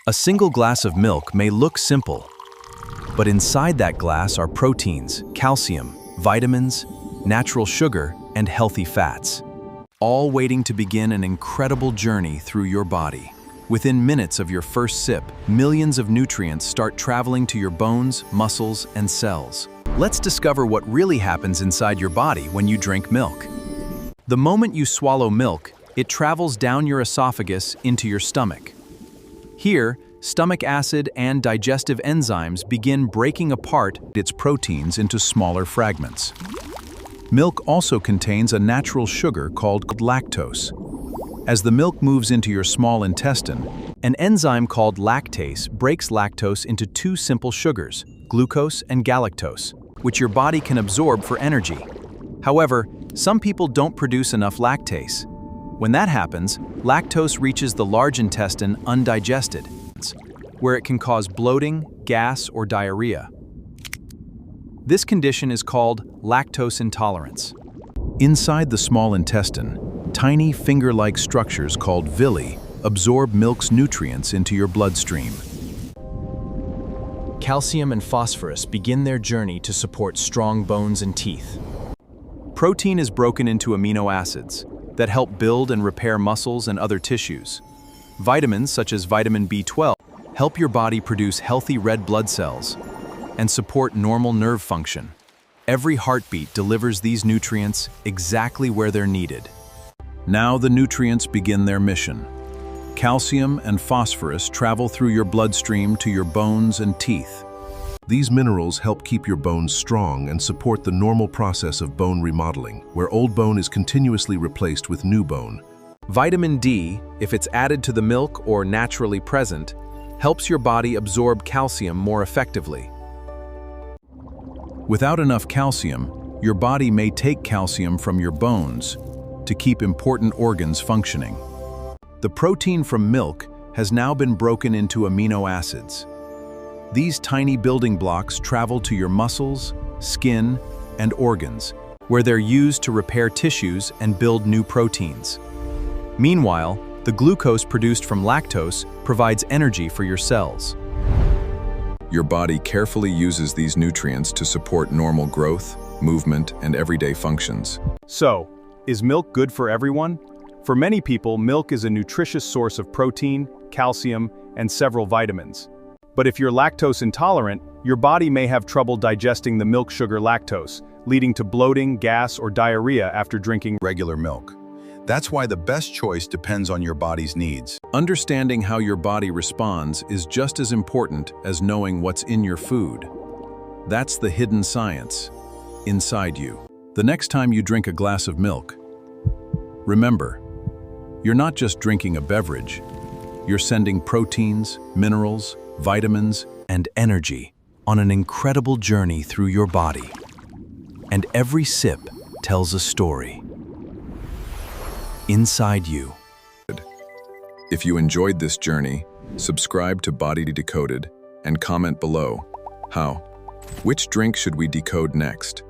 A single glass of milk may look simple, but inside that glass are proteins, calcium, vitamins, natural sugar, and healthy fats, all waiting to begin an incredible journey through your body. Within minutes of your first sip, millions of nutrients start traveling to your bones, muscles, and cells. Let's discover what really happens inside your body when you drink milk. The moment you swallow milk, it travels down your esophagus into your stomach. Here, stomach acid and digestive enzymes begin breaking apart its proteins into smaller fragments. Milk also contains a natural sugar called lactose. As the milk moves into your small intestine, an enzyme called lactase breaks lactose into two simple sugars, glucose and galactose, which your body can absorb for energy. However, some people don't produce enough lactase. When that happens, lactose reaches the large intestine undigested, where it can cause bloating, gas, or diarrhea. This condition is called lactose intolerance. Inside the small intestine, tiny finger-like structures called villi absorb milk's nutrients into your bloodstream. Calcium and phosphorus begin their journey to support strong bones and teeth. Protein is broken into amino acids that help build and repair muscles and other tissues. Vitamins, such as vitamin B12, help your body produce healthy red blood cells and support normal nerve function. Every heartbeat delivers these nutrients exactly where they're needed. Now the nutrients begin their mission. Calcium and phosphorus travel through your bloodstream to your bones and teeth. These minerals help keep your bones strong and support the normal process of bone remodeling, where old bone is continuously replaced with new bone. Vitamin D, if it's added to the milk or naturally present, helps your body absorb calcium more effectively. Without enough calcium, your body may take calcium from your bones to keep important organs functioning. The protein from milk has now been broken into amino acids. These tiny building blocks travel to your muscles, skin, and organs, where they're used to repair tissues and build new proteins. Meanwhile, the glucose produced from lactose provides energy for your cells. Your body carefully uses these nutrients to support normal growth, movement, and everyday functions. So, is milk good for everyone? For many people, milk is a nutritious source of protein, calcium, and several vitamins. But if you're lactose intolerant, your body may have trouble digesting the milk sugar lactose, leading to bloating, gas, or diarrhea after drinking regular milk. That's why the best choice depends on your body's needs. Understanding how your body responds is just as important as knowing what's in your food. That's the hidden science inside you. The next time you drink a glass of milk, remember, you're not just drinking a beverage, you're sending proteins, minerals, vitamins, and energy on an incredible journey through your body. And every sip tells a story inside you. If you enjoyed this journey, subscribe to BodyDecoded and comment below. Which drink should we decode next?